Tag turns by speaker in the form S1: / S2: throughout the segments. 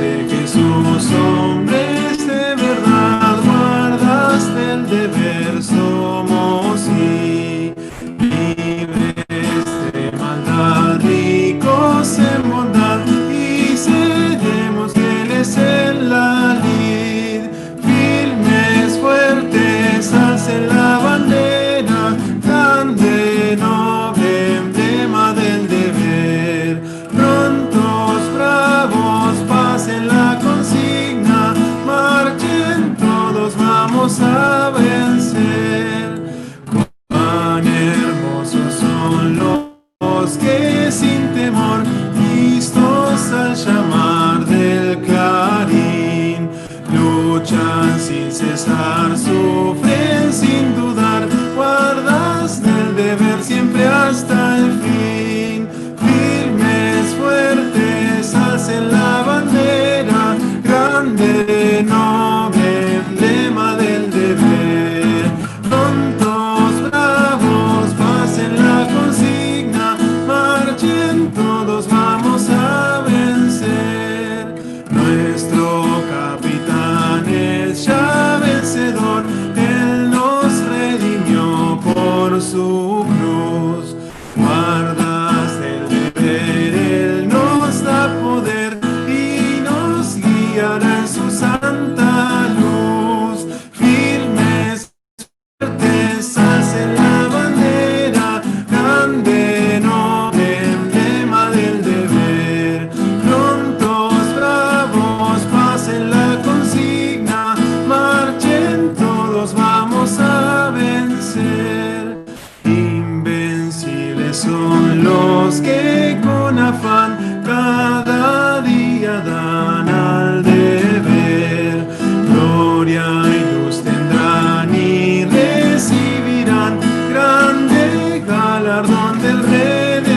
S1: sé que sus hombres de verdad guardaste el deber, somos y libres de maldad, ricos en bondad, y seremos fieles en la lid, firmes, fuertes, alcen la bandera, grande, noble, emblema del deber, prontos, bravos, pasen la consigna, marchen todos, vamos a vencer. Cuán hermosos son los que sin temor, listos al llamar del clarín, luchan sin cesar, sufren sin dudar, guardas del deber siempre hasta el fin, firmes, fuertes, alcen la bandera, grande, noble, emblema del deber, prontos, bravos, pasen la consigna, marchen todos, vamos a vencer. Nuestro capitán es ya vencedor, Él nos redimió por su cruz. Guardas del deber, Él nos da poder y nos guiará en su santa luz. Firmes, fuertes, alcen la bandera, grande, noble, emblema del deber. Prontos, bravos, pasen la consigna, marchen todos, vamos a vencer. Invencibles son los que con afán cada día dan al deber. Gloria y luz tendrán y recibirán grande galardón del Redentor.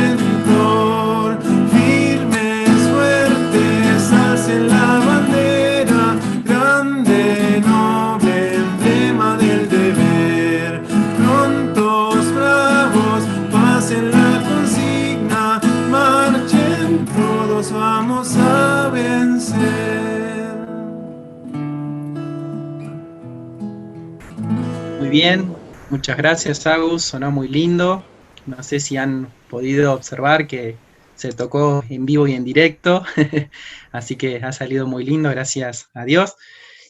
S1: Firmes, fuertes, alcen la bandera, grande, noble, emblema del deber. Prontos, bravos, pasen la consigna, marchen todos, vamos a vencer.
S2: Muy bien, muchas gracias, Agus, sonó muy lindo. No sé si han podido observar que se tocó en vivo y en directo, así que ha salido muy lindo, gracias a Dios.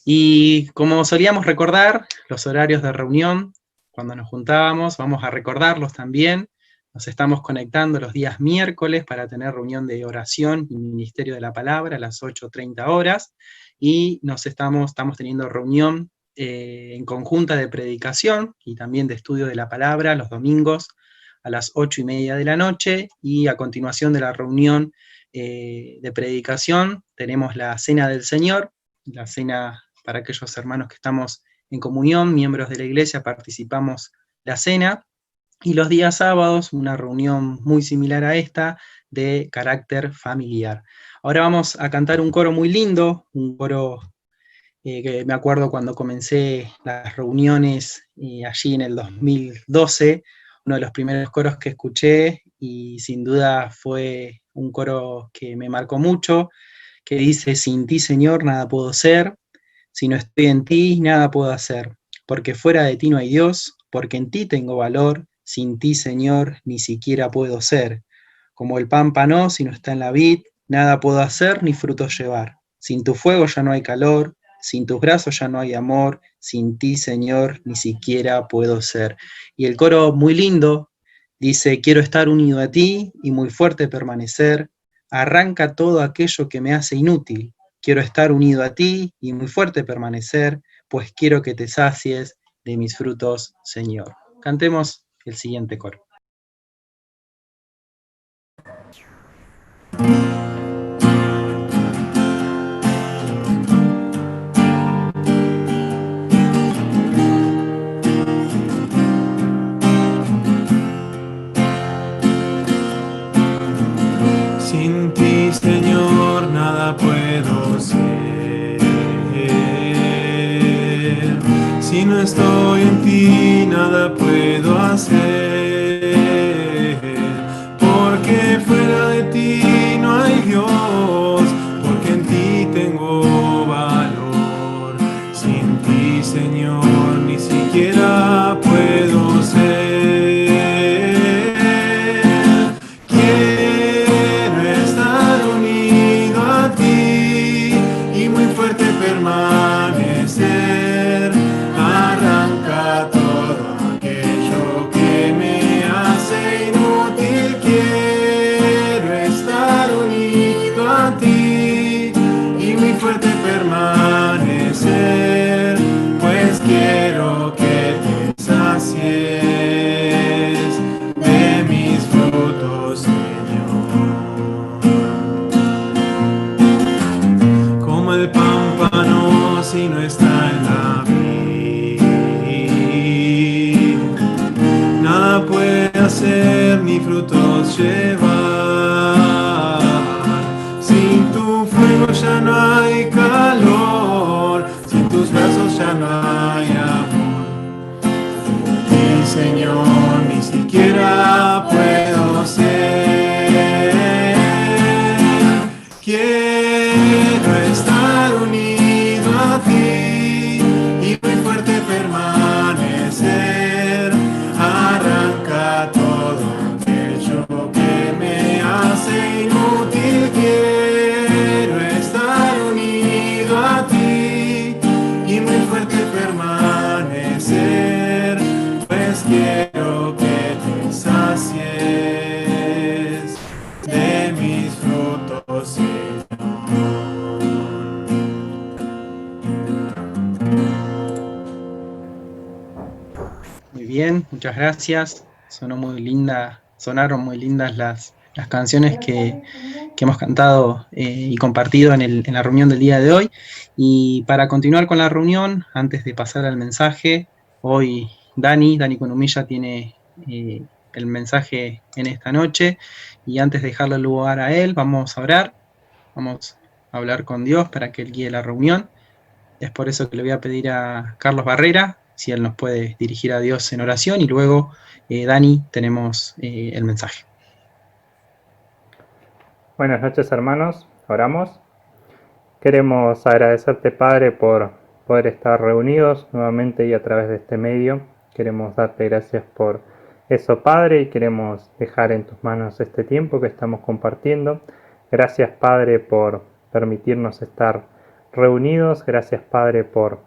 S2: Y como solíamos recordar los horarios de reunión, cuando nos juntábamos, vamos a recordarlos también. Nos estamos conectando los días miércoles para tener reunión de oración y ministerio de la palabra a las 8:30 horas, y estamos teniendo reunión en conjunta de predicación y también de estudio de la palabra los domingos a las 8:30 de la noche, y a continuación de la reunión de predicación tenemos la Cena del Señor, la cena para aquellos hermanos que estamos en comunión, miembros de la iglesia, participamos la cena, y los días sábados una reunión muy similar a esta de carácter familiar. Ahora vamos a cantar un coro muy lindo, un coro que me acuerdo cuando comencé las reuniones allí en el 2012, uno de los primeros coros que escuché, y sin duda fue un coro que me marcó mucho, que dice: sin ti, Señor, nada puedo ser, si no estoy en ti, nada puedo hacer, porque fuera de ti no hay Dios, porque en ti tengo valor, sin ti, Señor, ni siquiera puedo ser, como el pámpano, si no está en la vid, nada puedo hacer ni frutos llevar, sin tu fuego ya no hay calor, sin tus brazos ya no hay amor, sin ti, Señor, ni siquiera puedo ser. Y el coro muy lindo dice: quiero estar unido a ti y muy fuerte permanecer, arranca todo aquello que me hace inútil, quiero estar unido a ti y muy fuerte permanecer, pues quiero que te sacies de mis frutos, Señor. Cantemos el siguiente coro.
S1: Sin ti, Señor, nada puedo ser. Si no estoy en ti, nada puedo hacer. Porque fuera de ti no hay Dios, porque en ti tengo vano si no está en la vid. Nada puede hacer ni frutos llevar. Sin tu fuego ya no hay calor, sin tus brazos ya no hay amor. Y Señor, ni siquiera puedo ser. Quiero estar unido a ti y muy fuerte permanecer. Arranca todo aquello que me hace inútil. Quiero estar unido a ti y muy fuerte permanecer, pues quiero que te sacies de mis frutos, Señor.
S2: Muy bien, muchas gracias. Sonaron muy lindas las canciones que hemos cantado y compartido en la reunión del día de hoy. Y para continuar con la reunión, antes de pasar al mensaje, hoy Dani Kunumilla tiene el mensaje en esta noche. Y antes de dejarle lugar a él, vamos a orar. Vamos a hablar con Dios para que Él guíe la reunión. Es por eso que le voy a pedir a Carlos Barrera si él nos puede dirigir a Dios en oración, y luego, Dani, tenemos el mensaje.
S3: Buenas noches, hermanos. Oramos. Queremos agradecerte, Padre, por poder estar reunidos nuevamente y a través de este medio. Queremos darte gracias por eso, Padre, y queremos dejar en tus manos este tiempo que estamos compartiendo. Gracias, Padre, por permitirnos estar reunidos. Gracias, Padre, por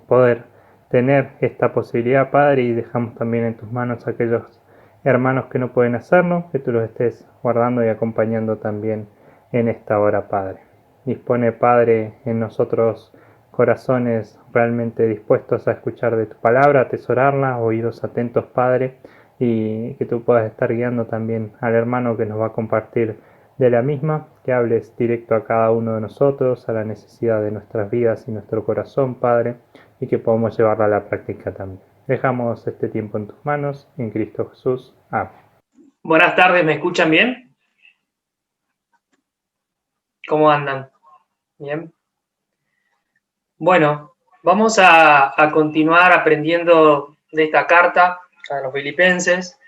S3: poder tener esta posibilidad, Padre, y dejamos también en tus manos a aquellos hermanos que no pueden hacerlo, que tú los estés guardando y acompañando también en esta hora, Padre. Dispone, Padre, en nosotros corazones realmente dispuestos a escuchar de tu palabra, a atesorarla, oídos atentos, Padre, y que tú puedas estar guiando también al hermano que nos va a compartir de la misma, que hables directo a cada uno de nosotros, a la necesidad de nuestras vidas y nuestro corazón, Padre, y que podamos llevarla a la práctica también. Dejamos este tiempo en tus manos, en Cristo Jesús. Amén.
S4: Buenas tardes, ¿me escuchan bien? ¿Cómo andan? ¿Bien? Bueno, vamos a continuar aprendiendo de esta carta a los filipenses,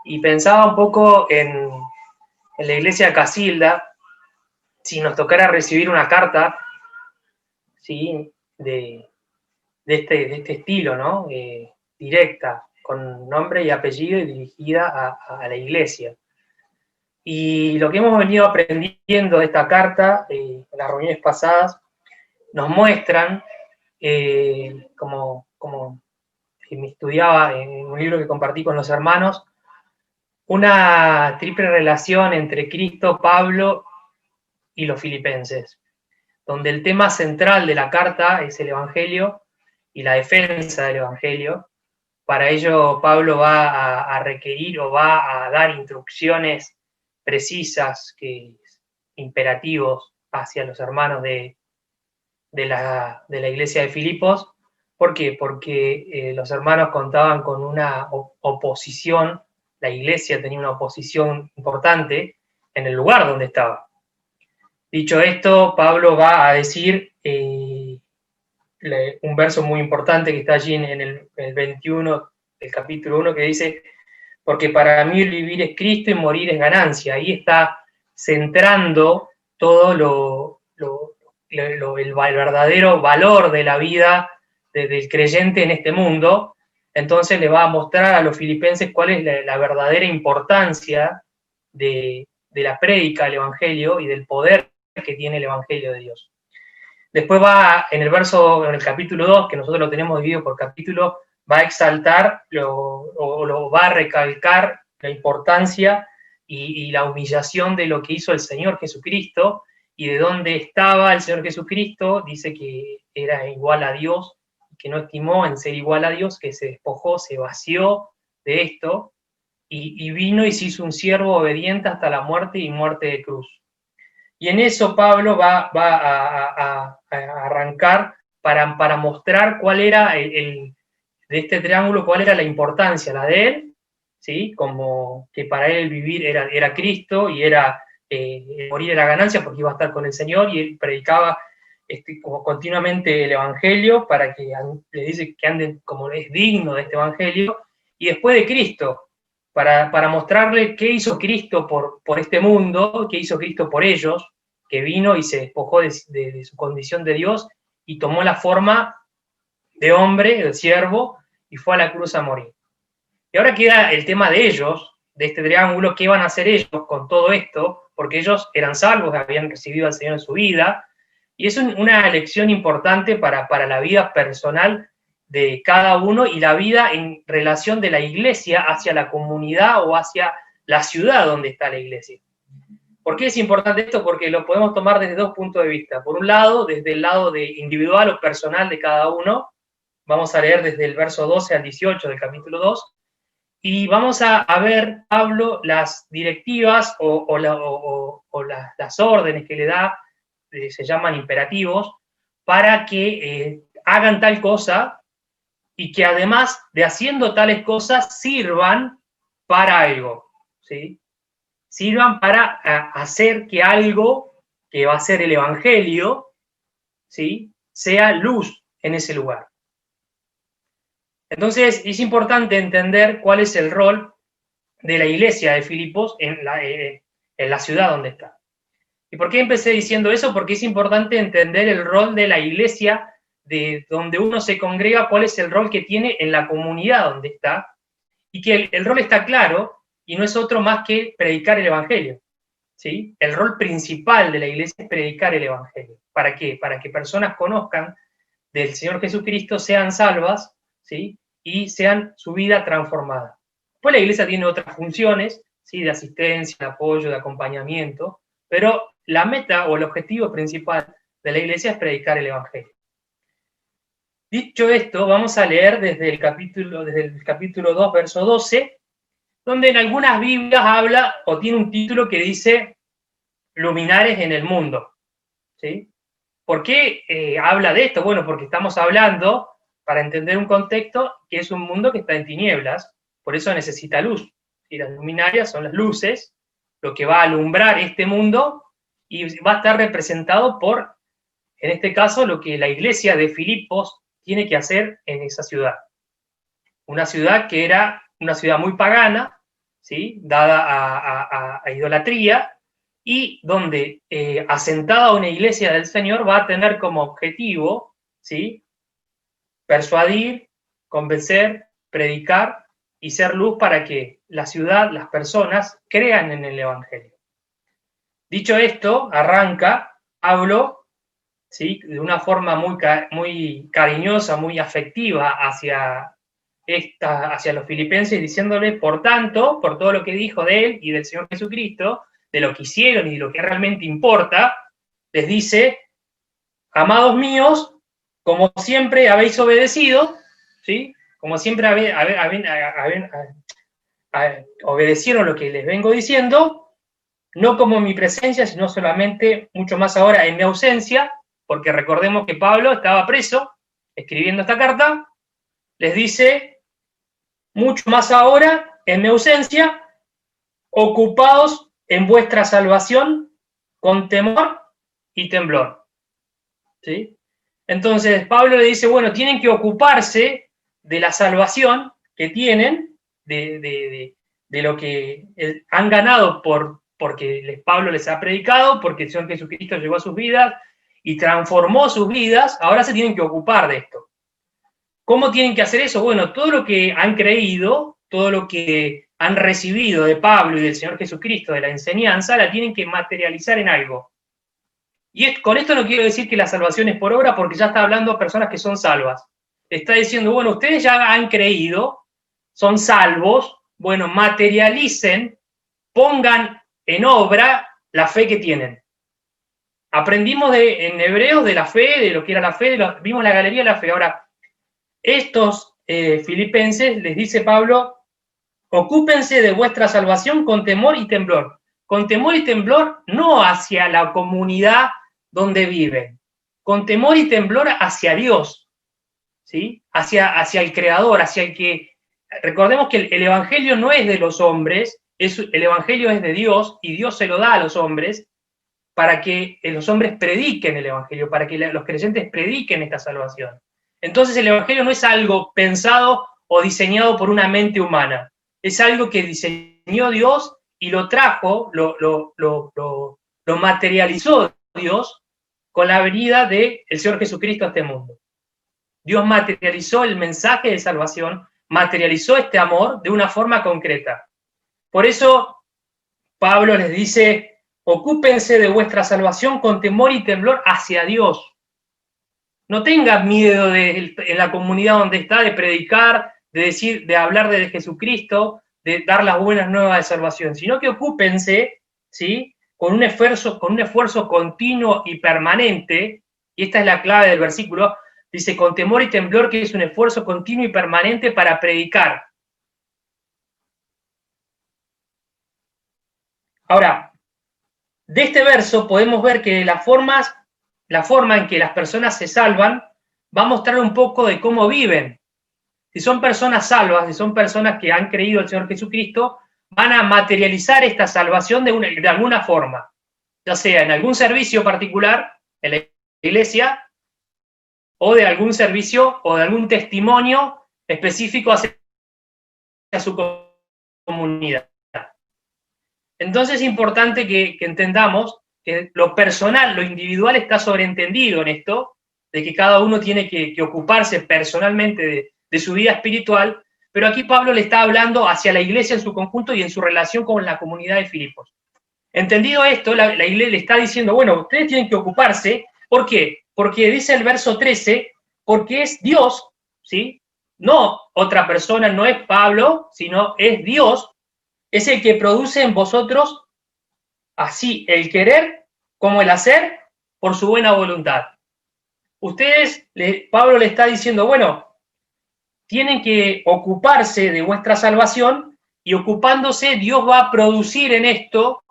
S4: y pensaba un poco en la iglesia de Casilda, si nos tocara recibir una carta, ¿sí?, de este estilo, ¿no? Directa, con nombre y apellido y dirigida a la iglesia. Y lo que hemos venido aprendiendo de esta carta, en las reuniones pasadas, nos muestran, como me estudiaba en un libro que compartí con los hermanos, una triple relación entre Cristo, Pablo y los filipenses, donde el tema central de la carta es el Evangelio y la defensa del Evangelio. Para ello, Pablo va a requerir o va a dar instrucciones precisas, imperativos hacia los hermanos de la iglesia de Filipos. ¿Por qué? Porque los hermanos contaban con una oposición, la iglesia tenía una oposición importante en el lugar donde estaba. Dicho esto, Pablo va a decir un verso muy importante que está allí en el 21 del capítulo 1, que dice: porque para mí el vivir es Cristo y morir es ganancia. Ahí está centrando todo el verdadero valor de la vida del creyente en este mundo. Entonces le va a mostrar a los filipenses cuál es la verdadera importancia de la prédica del Evangelio y del poder que tiene el Evangelio de Dios. Después va en el capítulo 2, que nosotros lo tenemos dividido por capítulo, va a exaltar lo va a recalcar la importancia y la humillación de lo que hizo el Señor Jesucristo y de dónde estaba el Señor Jesucristo. Dice que era igual a Dios, que no estimó en ser igual a Dios, que se despojó, se vació de esto y vino y se hizo un siervo obediente hasta la muerte y muerte de cruz. Y en eso Pablo va a arrancar para mostrar cuál era de este triángulo, cuál era la importancia, la de él, ¿sí? Como que para él vivir era Cristo y era morir era ganancia porque iba a estar con el Señor, y él predicaba como continuamente el Evangelio para que le dice que anden como es digno de este Evangelio, y después de Cristo, para mostrarle qué hizo Cristo por este mundo, qué hizo Cristo por ellos, que vino y se despojó de su condición de Dios y tomó la forma de hombre, de siervo, y fue a la cruz a morir. Y ahora queda el tema de ellos, de este triángulo, qué van a hacer ellos con todo esto, porque ellos eran salvos, habían recibido al Señor en su vida, y es una lección importante para la vida personal de cada uno y la vida en relación de la iglesia hacia la comunidad o hacia la ciudad donde está la iglesia. ¿Por qué es importante esto? Porque lo podemos tomar desde dos puntos de vista. Por un lado, desde el lado de individual o personal de cada uno. Vamos a leer desde el verso 12 al 18 del capítulo 2, y vamos a ver, Pablo, las directivas o las órdenes que le da, se llaman imperativos, para que hagan tal cosa, y que además de haciendo tales cosas sirvan para algo, ¿sí? Sirvan para hacer que algo que va a ser el Evangelio, ¿sí?, sea luz en ese lugar. Entonces es importante entender cuál es el rol de la iglesia de Filipos en la ciudad donde está. ¿Y por qué empecé diciendo eso? Porque es importante entender el rol de la iglesia, de donde uno se congrega, cuál es el rol que tiene en la comunidad donde está, y que el rol está claro, y no es otro más que predicar el Evangelio, ¿sí? El rol principal de la iglesia es predicar el Evangelio. ¿Para qué? Para que personas conozcan del Señor Jesucristo, sean salvas, ¿sí?, y sean su vida transformada. Pues la iglesia tiene otras funciones, ¿sí?, de asistencia, de apoyo, de acompañamiento, pero la meta o el objetivo principal de la iglesia es predicar el Evangelio. Dicho esto, vamos a leer desde el capítulo 2, verso 12, donde en algunas Biblias habla o tiene un título que dice luminares en el mundo, ¿sí? ¿Por qué habla de esto? Bueno, porque estamos hablando, para entender un contexto, que es un mundo que está en tinieblas, por eso necesita luz. Y las luminarias son las luces, lo que va a alumbrar este mundo, y va a estar representado por, en este caso, lo que la iglesia de Filipos tiene que hacer en esa ciudad. Una ciudad que era una ciudad muy pagana, ¿sí?, dada a idolatría, y donde asentada una iglesia del Señor va a tener como objetivo, ¿sí?, persuadir, convencer, predicar y ser luz para que la ciudad, las personas, crean en el Evangelio. Dicho esto, arranca Pablo, ¿sí?, de una forma muy cariñosa, muy afectiva hacia los filipenses, diciéndole, por tanto, por todo lo que dijo de él y del Señor Jesucristo, de lo que hicieron y de lo que realmente importa, les dice, amados míos, como siempre habéis obedecido, ¿sí?, como siempre obedecieron lo que les vengo diciendo, no como en mi presencia, sino solamente mucho más ahora en mi ausencia, porque recordemos que Pablo estaba preso, escribiendo esta carta, les dice, mucho más ahora en mi ausencia, ocupados en vuestra salvación con temor y temblor, ¿sí? Entonces Pablo le dice, bueno, tienen que ocuparse de la salvación que tienen, de lo que han ganado porque Pablo les ha predicado, porque el Señor Jesucristo llegó a sus vidas y transformó sus vidas. Ahora se tienen que ocupar de esto. ¿Cómo tienen que hacer eso? Bueno, todo lo que han creído, todo lo que han recibido de Pablo y del Señor Jesucristo, de la enseñanza, la tienen que materializar en algo. Y con esto no quiero decir que la salvación es por obra, porque ya está hablando a personas que son salvas. Está diciendo, bueno, ustedes ya han creído, son salvos, bueno, materialicen, pongan en obra la fe que tienen. Aprendimos en Hebreos de la fe, de lo que era la fe, vimos la galería de la fe. Ahora, estos filipenses, les dice Pablo, ocúpense de vuestra salvación con temor y temblor. con temor y temblor no hacia la comunidad donde viven, con temor y temblor hacia Dios, ¿sí? Hacia el Creador, hacia el que... Recordemos que el Evangelio no es de los hombres, el Evangelio es de Dios, y Dios se lo da a los hombres para que los hombres prediquen el Evangelio, para que los creyentes prediquen esta salvación. Entonces el Evangelio no es algo pensado o diseñado por una mente humana, es algo que diseñó Dios y lo trajo, lo materializó Dios con la venida del Señor Jesucristo a este mundo. Dios materializó el mensaje de salvación, materializó este amor de una forma concreta. Por eso Pablo les dice: ocúpense de vuestra salvación con temor y temblor hacia Dios. No tengas miedo en la comunidad donde está de predicar, de decir, de hablar de Jesucristo, de dar las buenas nuevas de salvación, sino que ocúpense, ¿sí?, con un esfuerzo continuo y permanente, y esta es la clave del versículo, dice, con temor y temblor, que es un esfuerzo continuo y permanente para predicar. Ahora, de este verso podemos ver que la forma en que las personas se salvan va a mostrar un poco de cómo viven. Si son personas salvas, si son personas que han creído en el Señor Jesucristo, van a materializar esta salvación de alguna forma, ya sea en algún servicio particular, en la iglesia, o de algún servicio o de algún testimonio específico hacia su comunidad. Entonces es importante que entendamos que lo personal, lo individual está sobreentendido en esto, de que cada uno tiene que ocuparse personalmente de su vida espiritual, pero aquí Pablo le está hablando hacia la iglesia en su conjunto y en su relación con la comunidad de Filipos. Entendido esto, la iglesia le está diciendo, bueno, ustedes tienen que ocuparse. ¿Por qué? Porque dice el verso 13, porque es Dios, ¿sí? No otra persona, no es Pablo, sino es Dios, es el que produce en vosotros así el querer como el hacer por su buena voluntad. Ustedes, Pablo le está diciendo, bueno, tienen que ocuparse de vuestra salvación, y ocupándose Dios va a producir en esto,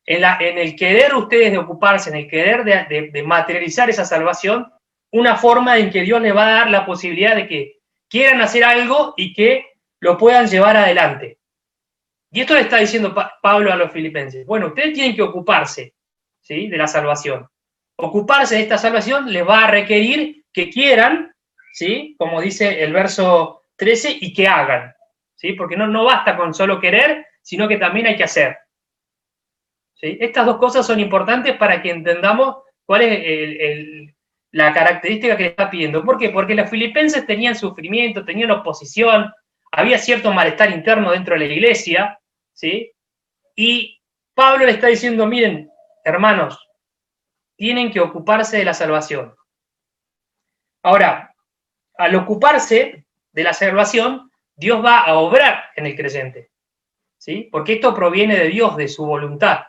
S4: en el querer ustedes de ocuparse, en el querer de materializar esa salvación, una forma en que Dios les va a dar la posibilidad de que quieran hacer algo y que lo puedan llevar adelante. Y esto le está diciendo Pablo a los filipenses. Bueno, ustedes tienen que ocuparse, ¿sí?, de la salvación. Ocuparse de esta salvación les va a requerir que quieran, ¿sí?, como dice el verso 13, y que hagan, ¿sí?, porque no basta con solo querer, sino que también hay que hacer. ¿Sí? Estas dos cosas son importantes para que entendamos cuál es la característica que le está pidiendo. ¿Por qué? Porque los filipenses tenían sufrimiento, tenían oposición, había cierto malestar interno dentro de la iglesia, ¿sí? Y Pablo le está diciendo, miren, hermanos, tienen que ocuparse de la salvación. Ahora, al ocuparse de la salvación, Dios va a obrar en el creyente, ¿sí? Porque esto proviene de Dios, de su voluntad.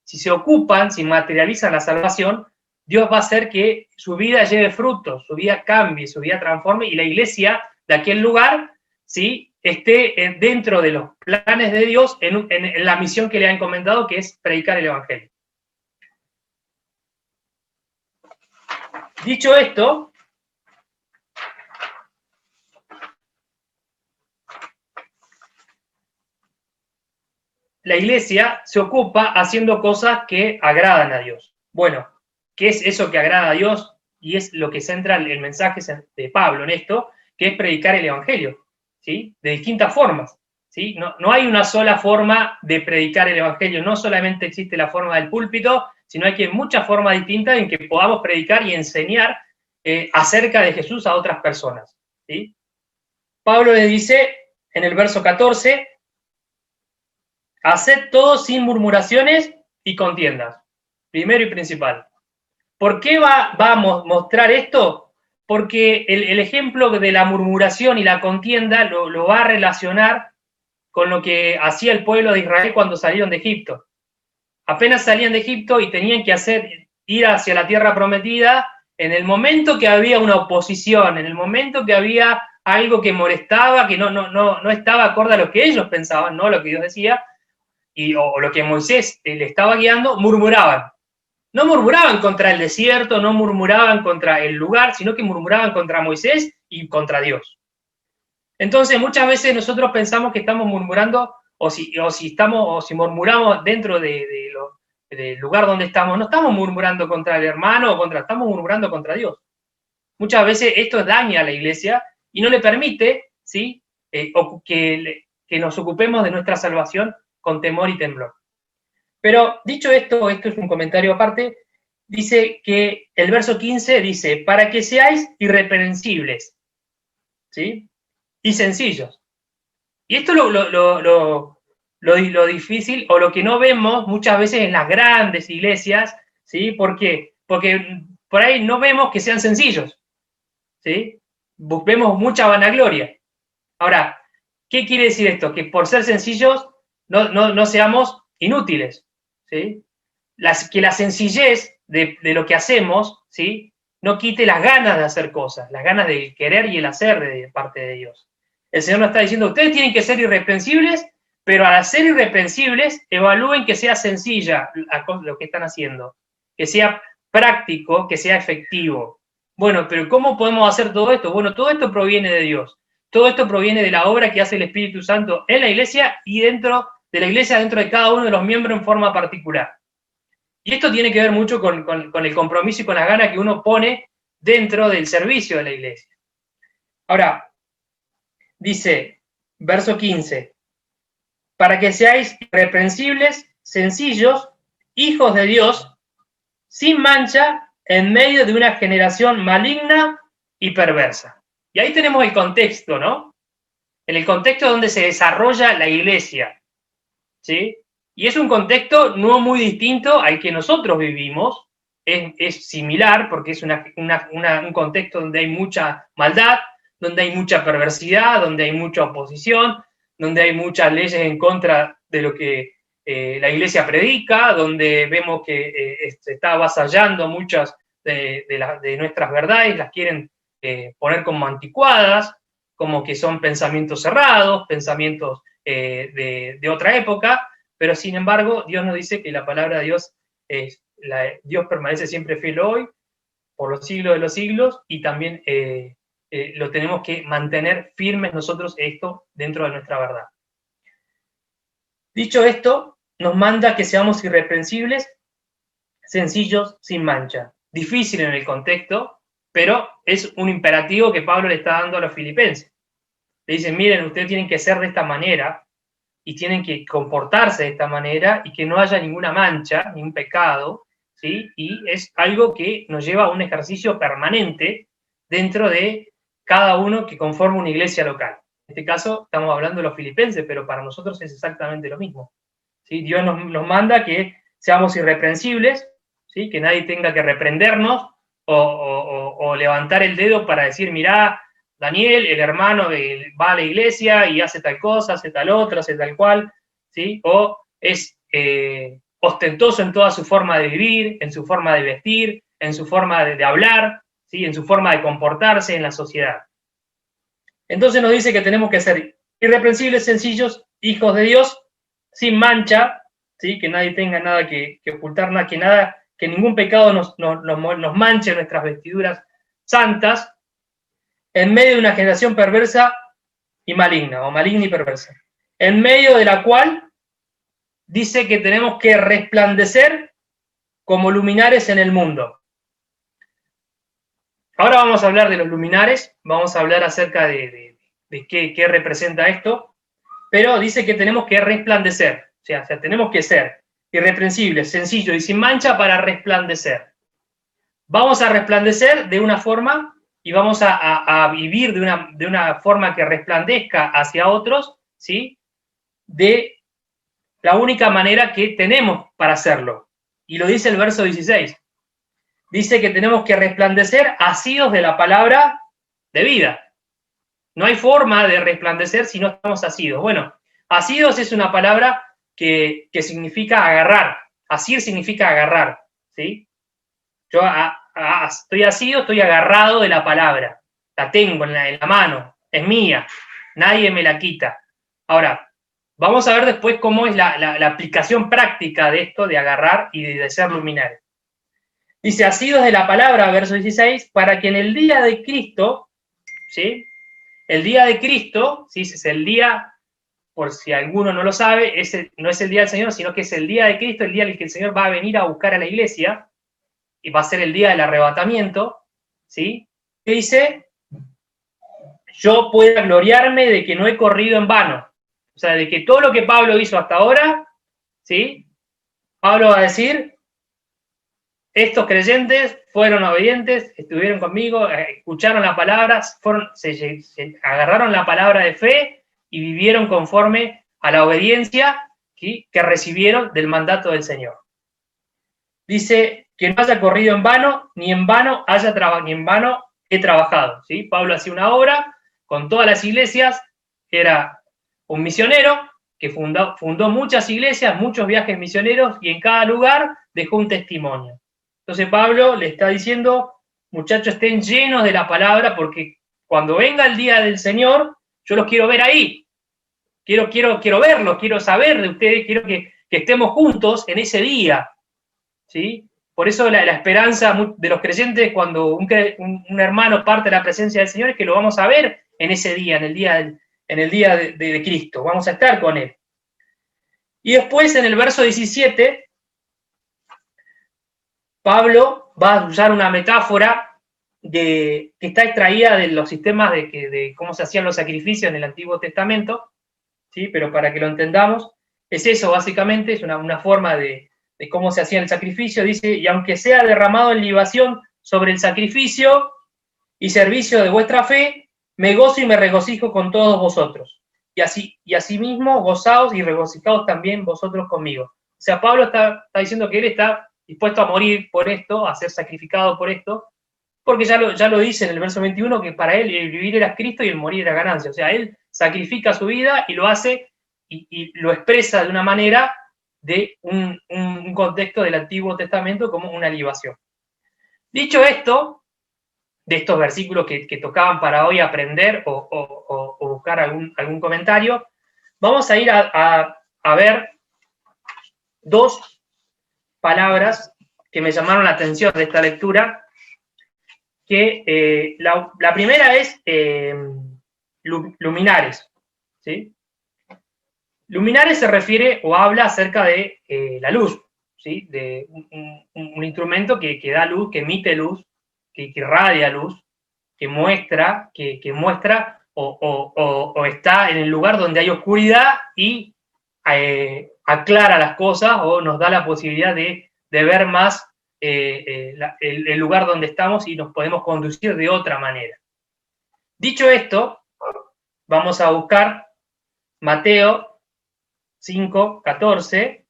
S4: Si se ocupan, si materializan la salvación, Dios va a hacer que su vida lleve frutos, su vida cambie, su vida transforme, y la iglesia de aquel lugar, ¿sí?, esté dentro de los planes de Dios en la misión que le ha encomendado, que es predicar el Evangelio. Dicho esto, la iglesia se ocupa haciendo cosas que agradan a Dios. Bueno, ¿qué es eso que agrada a Dios? Y es lo que centra el mensaje de Pablo en esto, que es predicar el Evangelio, ¿sí?, de distintas formas, ¿sí? No hay una sola forma de predicar el Evangelio, no solamente existe la forma del púlpito, sino hay muchas formas distintas en que podamos predicar y enseñar acerca de Jesús a otras personas, ¿sí? Pablo les dice en el verso 14, haced todo sin murmuraciones y contiendas, primero y principal. ¿Por qué va a mostrar esto? Porque el ejemplo de la murmuración y la contienda lo va a relacionar con lo que hacía el pueblo de Israel cuando salieron de Egipto. Apenas salían de Egipto y tenían que ir hacia la tierra prometida, en el momento que había una oposición, en el momento que había algo que molestaba, que no estaba acorde a lo que ellos pensaban, no a lo que Dios decía, o lo que Moisés le estaba guiando, murmuraban. No murmuraban contra el desierto, no murmuraban contra el lugar, sino que murmuraban contra Moisés y contra Dios. Entonces, muchas veces nosotros pensamos que estamos murmurando, o si murmuramos dentro del lugar donde estamos, no estamos murmurando contra el hermano, estamos murmurando contra Dios. Muchas veces esto daña a la iglesia y no le permite, ¿sí? Que nos ocupemos de nuestra salvación con temor y temblor. Pero dicho esto es un comentario aparte, dice que el verso 15 dice, para que seáis irreprensibles, ¿sí? Y sencillos. Y esto lo difícil, o lo que no vemos muchas veces en las grandes iglesias, ¿sí? ¿Por qué? Porque por ahí no vemos que sean sencillos, ¿sí? Vemos mucha vanagloria. Ahora, ¿qué quiere decir esto? Que por ser sencillos no seamos inútiles, ¿sí? Que la sencillez de lo que hacemos, ¿sí? No quite las ganas de hacer cosas, las ganas del querer y el hacer de parte de Dios. El Señor nos está diciendo, ustedes tienen que ser irreprensibles, pero al ser irreprensibles, evalúen que sea sencilla lo que están haciendo, que sea práctico, que sea efectivo. Bueno, pero ¿cómo podemos hacer todo esto? Bueno, todo esto proviene de Dios. Todo esto proviene de la obra que hace el Espíritu Santo en la iglesia y dentro de la iglesia, dentro de cada uno de los miembros en forma particular. Y esto tiene que ver mucho con el compromiso y con las ganas que uno pone dentro del servicio de la iglesia. Ahora, dice, verso 15, para que seáis irreprensibles, sencillos, hijos de Dios, sin mancha, en medio de una generación maligna y perversa. Y ahí tenemos el contexto, ¿no? En el contexto donde se desarrolla la iglesia, ¿sí? Y es un contexto no muy distinto al que nosotros vivimos, es similar porque es un contexto donde hay mucha maldad, donde hay mucha perversidad, donde hay mucha oposición, donde hay muchas leyes en contra de lo que la iglesia predica, donde vemos que se está avasallando muchas de nuestras verdades, las quieren poner como anticuadas, como que son pensamientos cerrados, pensamientos de otra época, pero sin embargo Dios nos dice que la palabra de Dios Dios permanece siempre fiel hoy, por los siglos de los siglos, y también lo tenemos que mantener firmes nosotros esto dentro de nuestra verdad. Dicho esto, nos manda que seamos irreprensibles, sencillos, sin mancha. Difícil en el contexto, pero es un imperativo que Pablo le está dando a los filipenses. Le dicen, miren, ustedes tienen que ser de esta manera, y tienen que comportarse de esta manera, y que no haya ninguna mancha, ningún pecado, ¿sí? Y es algo que nos lleva a un ejercicio permanente dentro de cada uno que conforma una iglesia local. En este caso estamos hablando de los filipenses, pero para nosotros es exactamente lo mismo, ¿sí? Dios nos manda que seamos irreprensibles, ¿sí? Que nadie tenga que reprendernos o levantar el dedo para decir, mirá, Daniel, el hermano va a la iglesia y hace tal cosa, hace tal otra, hace tal cual, ¿sí? O es ostentoso en toda su forma de vivir, en su forma de vestir, en su forma de hablar, ¿sí? En su forma de comportarse en la sociedad. Entonces nos dice que tenemos que ser irreprensibles, sencillos, hijos de Dios, sin mancha, ¿sí? Que nadie tenga nada que ocultar, que ningún pecado nos manche nuestras vestiduras santas, en medio de una generación perversa y maligna, o maligna y perversa, en medio de la cual dice que tenemos que resplandecer como luminares en el mundo. Ahora vamos a hablar de los luminares, vamos a hablar acerca de qué representa esto, pero dice que tenemos que resplandecer, o sea, tenemos que ser irreprensibles, sencillos y sin mancha para resplandecer. Vamos a resplandecer de una forma y vamos a vivir de una forma que resplandezca hacia otros, ¿sí? De la única manera que tenemos para hacerlo. Y lo dice el verso 16. Dice que tenemos que resplandecer asidos de la palabra de vida. No hay forma de resplandecer si no estamos asidos. Bueno, asidos es una palabra que significa agarrar. Asir significa agarrar, ¿sí? Yo estoy asido, estoy agarrado de la palabra. La tengo en la mano, es mía, nadie me la quita. Ahora, Vamos a ver después cómo es la aplicación práctica de esto, de agarrar y de ser luminares. Dice, asidos de la palabra, verso 16, para que en el día de Cristo, ¿sí? El día de Cristo, ¿sí? Es el día, por si alguno no lo sabe, no es el día del Señor, sino que es el día de Cristo, el día en el que el Señor va a venir a buscar a la iglesia, y va a ser el día del arrebatamiento, ¿sí? Que dice, yo pueda gloriarme de que no he corrido en vano. O sea, de que todo lo que Pablo hizo hasta ahora, ¿sí? Pablo va a decir, estos creyentes fueron obedientes, estuvieron conmigo, escucharon las palabras, se agarraron la palabra de fe y vivieron conforme a la obediencia, ¿sí? Que recibieron del mandato del Señor. Dice que no haya corrido en vano, ni en vano he trabajado. ¿Sí? Pablo hacía una obra con todas las iglesias, era un misionero que fundó muchas iglesias, muchos viajes misioneros, y en cada lugar dejó un testimonio. Entonces Pablo le está diciendo, muchachos, estén llenos de la palabra, porque cuando venga el día del Señor, yo los quiero ver ahí. Quiero verlos, quiero saber de ustedes, quiero que estemos juntos en ese día. ¿Sí? Por eso la esperanza de los creyentes cuando un hermano parte de la presencia del Señor es que lo vamos a ver en ese día, en el día de Cristo. Vamos a estar con Él. Y después, en el verso 17, Pablo va a usar una metáfora que está extraída de los sistemas de cómo se hacían los sacrificios en el Antiguo Testamento, ¿sí? Pero para que lo entendamos, es eso básicamente, es una forma de cómo se hacía el sacrificio. Dice, y aunque sea derramado en libación sobre el sacrificio y servicio de vuestra fe, me gozo y me regocijo con todos vosotros. Y asimismo, gozaos y regocijaos también vosotros conmigo. O sea, Pablo está diciendo que él está dispuesto a morir por esto, a ser sacrificado por esto, porque ya lo dice en el verso 21, que para él el vivir era Cristo y el morir era ganancia. O sea, él sacrifica su vida y lo hace y lo expresa de una manera de un contexto del Antiguo Testamento como una libación. Dicho esto, de estos versículos que tocaban para hoy aprender o buscar algún comentario, vamos a ir a ver dos palabras que me llamaron la atención de esta lectura, que la primera es luminares, ¿sí? Luminares se refiere o habla acerca de la luz, ¿sí? De un instrumento que da luz, que emite luz, que irradia luz, que muestra o está en el lugar donde hay oscuridad y aclara las cosas o nos da la posibilidad de ver más el lugar donde estamos y nos podemos conducir de otra manera. Dicho esto, vamos a buscar Mateo 5:14.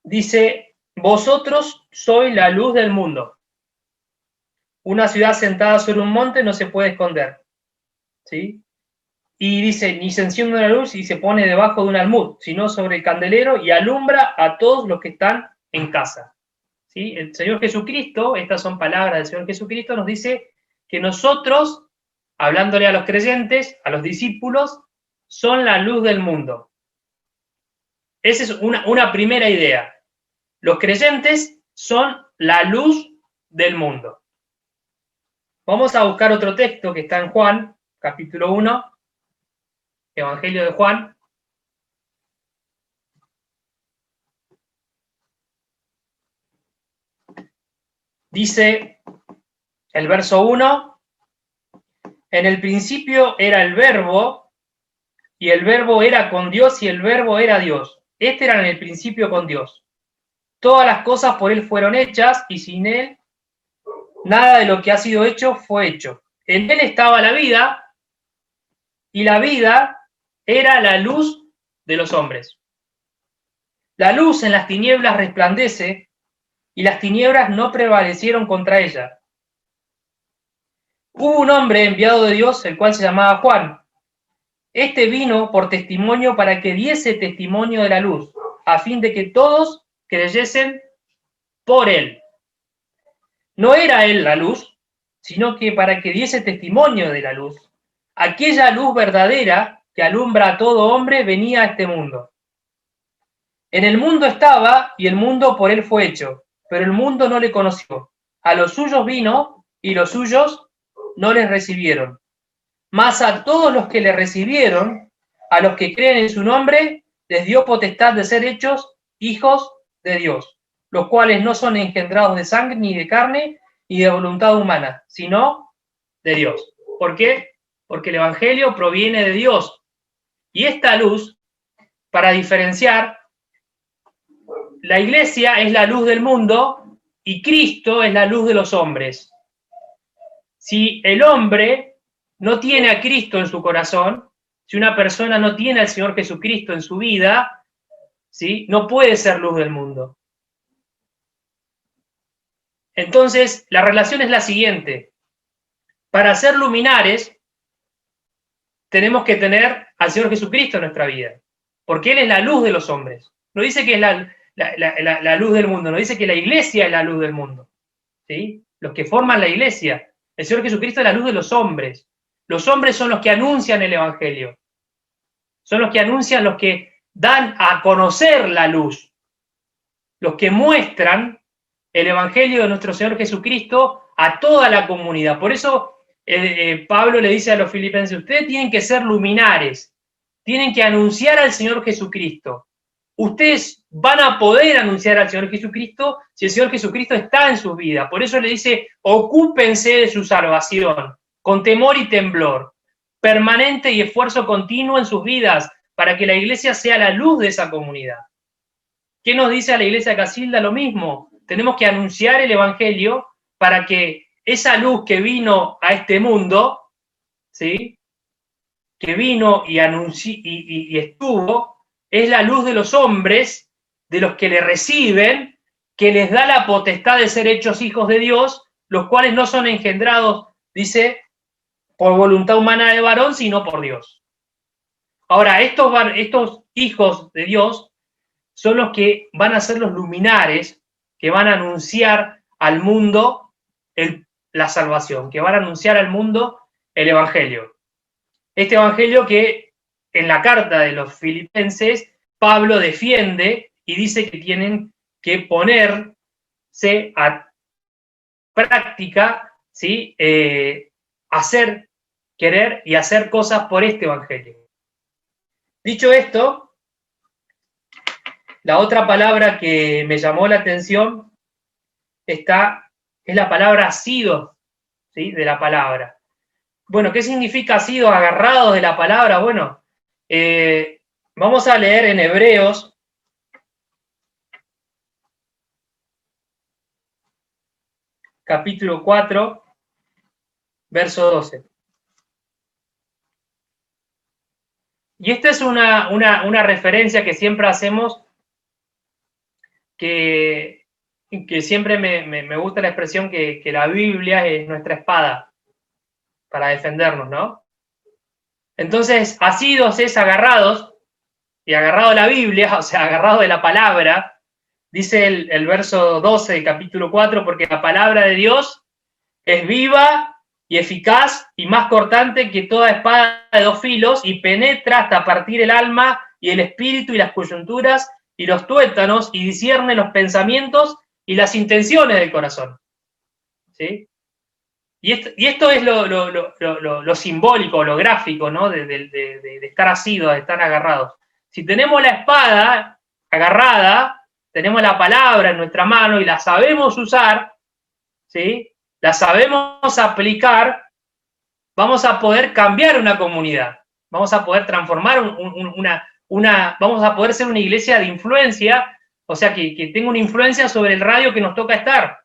S4: Dice, vosotros sois la luz del mundo. Una ciudad sentada sobre un monte no se puede esconder. ¿Sí? Y dice, ni se enciende una luz y se pone debajo de un almud, sino sobre el candelero y alumbra a todos los que están en casa. ¿Sí? El Señor Jesucristo, estas son palabras del Señor Jesucristo, nos dice que nosotros, hablándole a los creyentes, a los discípulos, son la luz del mundo. Esa es una primera idea. Los creyentes son la luz del mundo. Vamos a buscar otro texto que está en Juan, capítulo 1, Evangelio de Juan. Dice el verso 1, en el principio era el verbo, y el verbo era con Dios, y el verbo era Dios. Este era en el principio con Dios. Todas las cosas por él fueron hechas, y sin él nada de lo que ha sido hecho fue hecho. En él estaba la vida, y la vida era la luz de los hombres. La luz en las tinieblas resplandece, y las tinieblas no prevalecieron contra ella. Hubo un hombre enviado de Dios, el cual se llamaba Juan. Este vino por testimonio para que diese testimonio de la luz, a fin de que todos creyesen por él. No era él la luz, sino que para que diese testimonio de la luz. Aquella luz verdadera que alumbra a todo hombre venía a este mundo. En el mundo estaba y el mundo por él fue hecho, pero el mundo no le conoció. A los suyos vino y los suyos no les recibieron. Mas a todos los que le recibieron, a los que creen en su nombre, les dio potestad de ser hechos hijos de Dios, los cuales no son engendrados de sangre ni de carne ni de voluntad humana, sino de Dios. ¿Por qué? Porque el Evangelio proviene de Dios. Y esta luz, para diferenciar, la iglesia es la luz del mundo y Cristo es la luz de los hombres. Si el hombre no tiene a Cristo en su corazón, si una persona no tiene al Señor Jesucristo en su vida, ¿sí?, no puede ser luz del mundo. Entonces, la relación es la siguiente. Para ser luminares, tenemos que tener al Señor Jesucristo en nuestra vida, porque Él es la luz de los hombres. No dice que es la luz del mundo, no dice que la iglesia es la luz del mundo, ¿sí? Los que forman la iglesia. El Señor Jesucristo es la luz de los hombres. Los hombres son los que anuncian el Evangelio. Son los que anuncian, los que dan a conocer la luz. Los que muestran el Evangelio de nuestro Señor Jesucristo a toda la comunidad. Por eso Pablo le dice a los filipenses, ustedes tienen que ser luminares, tienen que anunciar al Señor Jesucristo. Ustedes van a poder anunciar al Señor Jesucristo si el Señor Jesucristo está en sus vidas. Por eso le dice, ocúpense de su salvación, con temor y temblor, permanente y esfuerzo continuo en sus vidas, para que la iglesia sea la luz de esa comunidad. ¿Qué nos dice a la iglesia de Casilda? Lo mismo. Tenemos que anunciar el Evangelio para que esa luz que vino a este mundo, ¿sí?, que vino y estuvo, es la luz de los hombres, de los que le reciben, que les da la potestad de ser hechos hijos de Dios, los cuales no son engendrados, dice, por voluntad humana de varón, sino por Dios. Ahora, estos hijos de Dios son los que van a ser los luminares, que van a anunciar al mundo la salvación, que van a anunciar al mundo el Evangelio. Este Evangelio que en la carta de los filipenses Pablo defiende y dice que tienen que ponerse a práctica, ¿sí?, hacer, querer y hacer cosas por este Evangelio. Dicho esto, la otra palabra que me llamó la atención es la palabra asidos, ¿sí?, de la palabra. Bueno, ¿qué significa asidos, agarrados de la palabra? Bueno, vamos a leer en Hebreos, capítulo 4, verso 12. Y esta es una referencia que siempre hacemos, que siempre me gusta la expresión que la Biblia es nuestra espada para defendernos, ¿no? Entonces, asidos es agarrados, y agarrado a la Biblia, o sea, agarrado de la palabra, dice el verso 12 del capítulo 4, porque la palabra de Dios es viva y eficaz y más cortante que toda espada de dos filos y penetra hasta partir el alma y el espíritu y las coyunturas y los tuétanos y discierne los pensamientos y las intenciones del corazón. ¿Sí? Y esto es lo simbólico, lo gráfico, ¿no?, de estar asidos, de estar agarrados. Si tenemos la espada agarrada, tenemos la palabra en nuestra mano y la sabemos usar, ¿sí?, la sabemos aplicar, vamos a poder cambiar una comunidad, vamos a poder transformar vamos a poder ser una iglesia de influencia, o sea, que tenga una influencia sobre el radio que nos toca estar.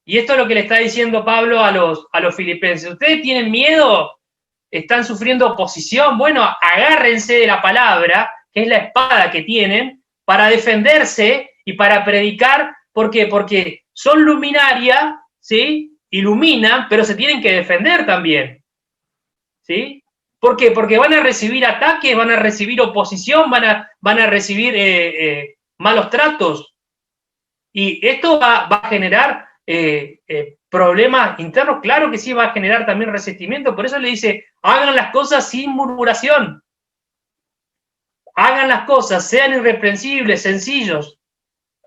S4: Y esto es lo que le está diciendo Pablo a los filipenses. ¿Ustedes tienen miedo? ¿Están sufriendo oposición? Bueno, agárrense de la palabra, que es la espada que tienen, para defenderse y para predicar. ¿Por qué? Porque son luminaria, ¿sí?, iluminan, pero se tienen que defender también, ¿sí? ¿Por qué? Porque van a recibir ataques, van a recibir oposición, van a recibir malos tratos. Y esto va a generar problemas internos, claro que sí, va a generar también resentimiento. Por eso le dice, hagan las cosas sin murmuración. Hagan las cosas, sean irreprensibles, sencillos.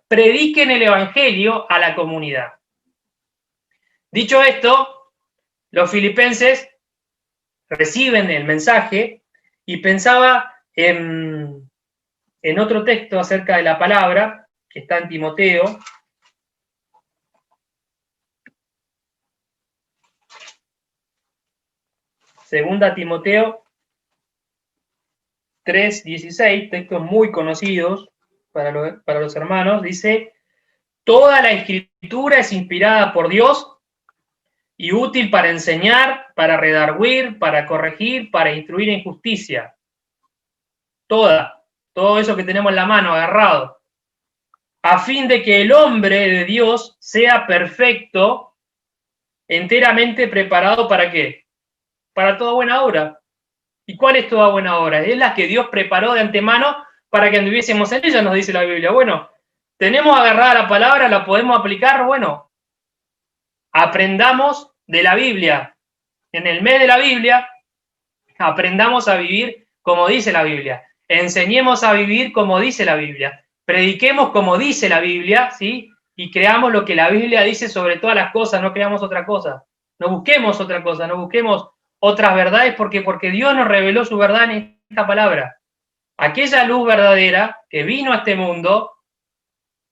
S4: Prediquen el evangelio a la comunidad. Dicho esto, los filipenses reciben el mensaje y pensaba en otro texto acerca de la palabra, que está en Timoteo. Segunda Timoteo 3:16, textos muy conocidos para los hermanos, dice, toda la escritura es inspirada por Dios y útil para enseñar, para redarguir, para corregir, para instruir en justicia. Todo eso que tenemos en la mano, agarrado, a fin de que el hombre de Dios sea perfecto, enteramente preparado ¿para qué? Para toda buena obra. ¿Y cuál es toda buena obra? Es la que Dios preparó de antemano para que anduviésemos en ella, nos dice la Biblia. Bueno, tenemos agarrada la palabra, la podemos aplicar, bueno, aprendamos de la Biblia. En el mes de la Biblia, aprendamos a vivir como dice la Biblia. Enseñemos a vivir como dice la Biblia. Prediquemos como dice la Biblia, ¿sí? Y creamos lo que la Biblia dice sobre todas las cosas, no creamos otra cosa. No busquemos otra cosa, no busquemos otras verdades, porque Dios nos reveló su verdad en esta palabra. Aquella luz verdadera que vino a este mundo,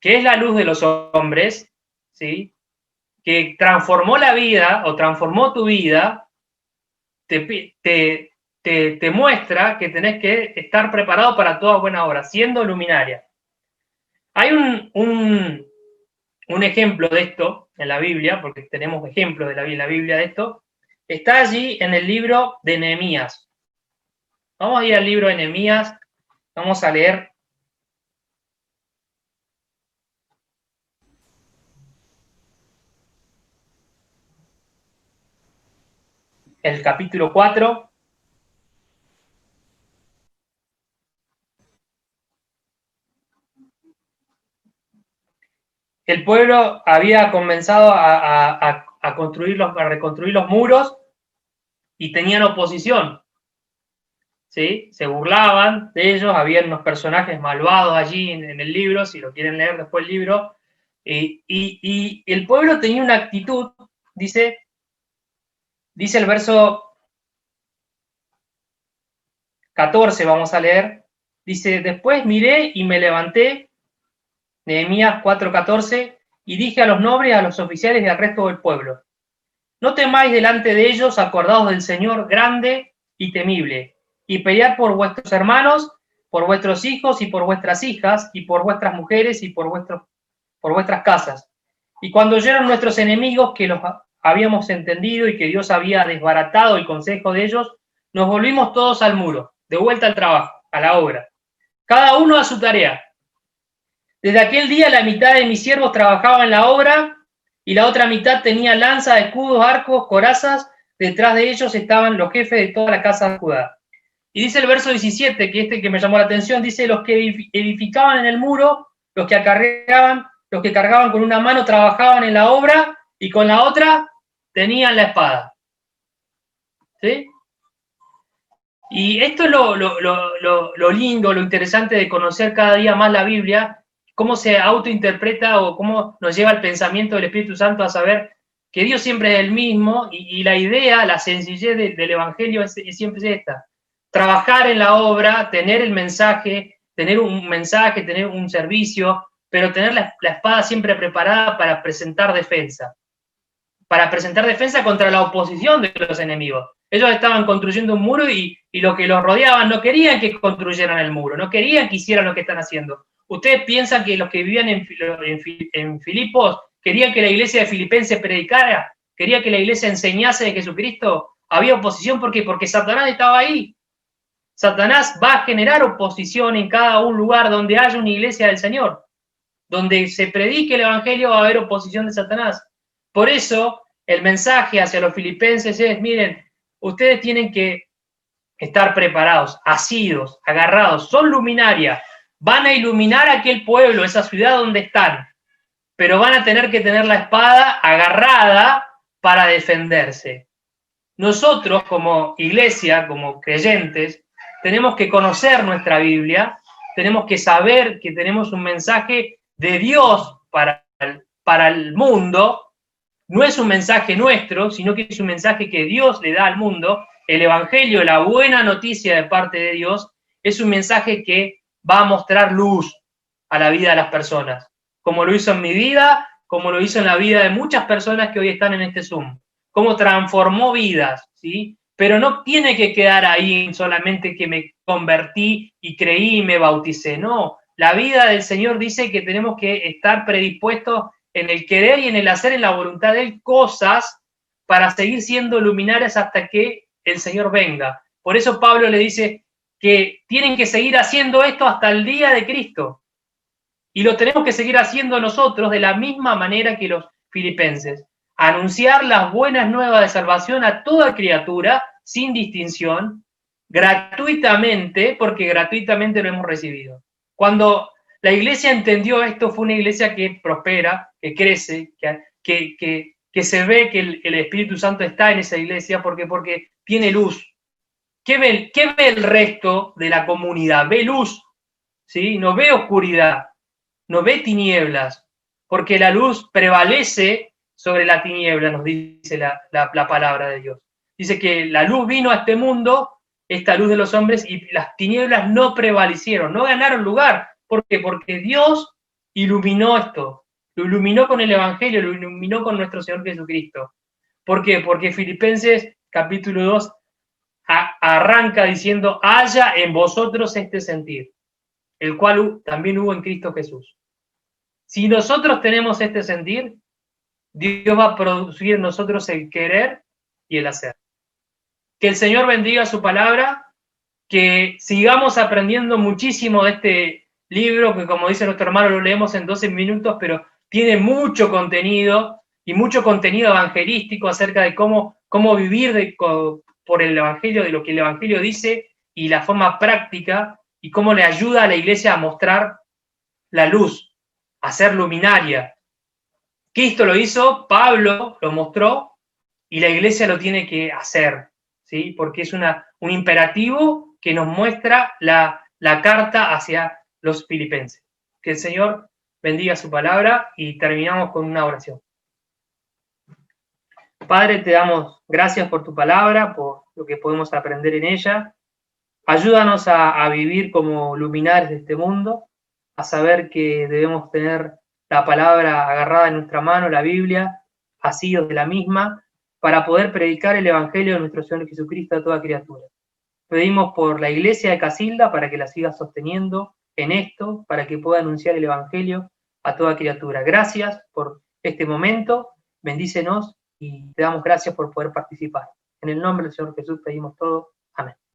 S4: que es la luz de los hombres, ¿sí? Que transformó la vida o transformó tu vida, te muestra que tenés que estar preparado para toda buena obra, siendo luminaria. Hay un ejemplo de esto en la Biblia, porque tenemos ejemplos de la Biblia de esto, está allí en el libro de Nehemías. Vamos a ir al libro de Nehemías, vamos a leer el capítulo 4. El pueblo había comenzado a reconstruir los muros y tenían oposición, ¿sí? Se burlaban de ellos, había unos personajes malvados allí en el libro, si lo quieren leer después el libro, y el pueblo tenía una actitud, dice el verso 14, vamos a leer, dice, después miré y me levanté, Nehemías 4:14, y dije a los nobles, a los oficiales y al resto del pueblo, no temáis delante de ellos, acordaos del Señor grande y temible, y pelead por vuestros hermanos, por vuestros hijos y por vuestras hijas, y por vuestras mujeres y por vuestras casas. Y cuando oyeron nuestros enemigos que los habíamos entendido y que Dios había desbaratado el consejo de ellos, nos volvimos todos al muro, de vuelta al trabajo, a la obra, cada uno a su tarea. Desde aquel día la mitad de mis siervos trabajaba en la obra y la otra mitad tenía lanzas, escudos, arcos, corazas. Detrás de ellos estaban los jefes de toda la casa de Judá. Y dice el verso 17, que me llamó la atención, dice, los que edificaban en el muro, los que cargaban con una mano trabajaban en la obra y con la otra tenían la espada. ¿Sí? Y esto es lo lindo, lo interesante de conocer cada día más la Biblia, cómo se autointerpreta o cómo nos lleva el pensamiento del Espíritu Santo a saber que Dios siempre es el mismo y la idea, la sencillez del Evangelio es siempre esta. Trabajar en la obra, tener el mensaje, tener un servicio, pero tener la espada siempre preparada para presentar defensa contra la oposición de los enemigos. Ellos estaban construyendo un muro y los que los rodeaban no querían que construyeran el muro, no querían que hicieran lo que están haciendo. ¿Ustedes piensan que los que vivían en Filipos querían que la iglesia de Filipenses predicara? ¿Querían que la iglesia enseñase de Jesucristo? Había oposición porque Satanás estaba ahí. Satanás va a generar oposición en cada un lugar donde haya una iglesia del Señor. Donde se predique el evangelio va a haber oposición de Satanás. Por eso, el mensaje hacia los filipenses es, miren, ustedes tienen que estar preparados, asidos, agarrados, son luminaria, van a iluminar aquel pueblo, esa ciudad donde están. pero van a tener que tener la espada agarrada para defenderse. Nosotros, como iglesia, como creyentes, tenemos que conocer nuestra Biblia, tenemos que saber que tenemos un mensaje de Dios para el mundo. No es un mensaje nuestro, sino que es un mensaje que Dios le da al mundo. El Evangelio, la buena noticia de parte de Dios, es un mensaje que va a mostrar luz a la vida de las personas, como lo hizo en mi vida, como lo hizo en la vida de muchas personas que hoy están en este Zoom, cómo transformó vidas, ¿sí? Pero no tiene que quedar ahí solamente que me convertí y creí y me bauticé, no. La vida del Señor dice que tenemos que estar predispuestos en el querer y en el hacer, en la voluntad de Él, cosas para seguir siendo luminarias hasta que el Señor venga. Por eso Pablo le dice que tienen que seguir haciendo esto hasta el día de Cristo. Y lo tenemos que seguir haciendo nosotros de la misma manera que los filipenses. Anunciar las buenas nuevas de salvación a toda criatura, sin distinción, gratuitamente, porque gratuitamente lo hemos recibido. Cuando la iglesia entendió esto, fue una iglesia que prospera, que crece, que se ve que el Espíritu Santo está en esa iglesia, porque tiene luz. ¿Qué ve el resto de la comunidad? Ve luz, ¿sí? No ve oscuridad, no ve tinieblas, porque la luz prevalece sobre la tiniebla, nos dice la palabra de Dios. Dice que la luz vino a este mundo, esta luz de los hombres, y las tinieblas no prevalecieron, no ganaron lugar. ¿Por qué? Porque Dios iluminó esto, lo iluminó con el Evangelio, lo iluminó con nuestro Señor Jesucristo. ¿Por qué? Porque Filipenses capítulo 2 arranca diciendo: haya en vosotros este sentir, el cual también hubo en Cristo Jesús. Si nosotros tenemos este sentir, Dios va a producir en nosotros el querer y el hacer. Que el Señor bendiga su palabra, que sigamos aprendiendo muchísimo de este libro, que como dice nuestro hermano, lo leemos en 12 minutos, pero tiene mucho contenido y mucho contenido evangelístico acerca de cómo vivir por el Evangelio, de lo que el Evangelio dice y la forma práctica, y cómo le ayuda a la iglesia a mostrar la luz, a ser luminaria. Cristo lo hizo, Pablo lo mostró, y la iglesia lo tiene que hacer, ¿sí? Porque es un imperativo que nos muestra la carta hacia los filipenses. Que el Señor bendiga su palabra, y terminamos con una oración. Padre, te damos gracias por tu palabra, por lo que podemos aprender en ella. Ayúdanos a vivir como luminares de este mundo, a saber que debemos tener la palabra agarrada en nuestra mano, la Biblia, asidos de la misma, para poder predicar el Evangelio de nuestro Señor Jesucristo a toda criatura. Pedimos por la iglesia de Casilda para que la siga sosteniendo en esto, para que pueda anunciar el Evangelio a toda criatura. Gracias por este momento, bendícenos y te damos gracias por poder participar. En el nombre del Señor Jesús pedimos todo. Amén.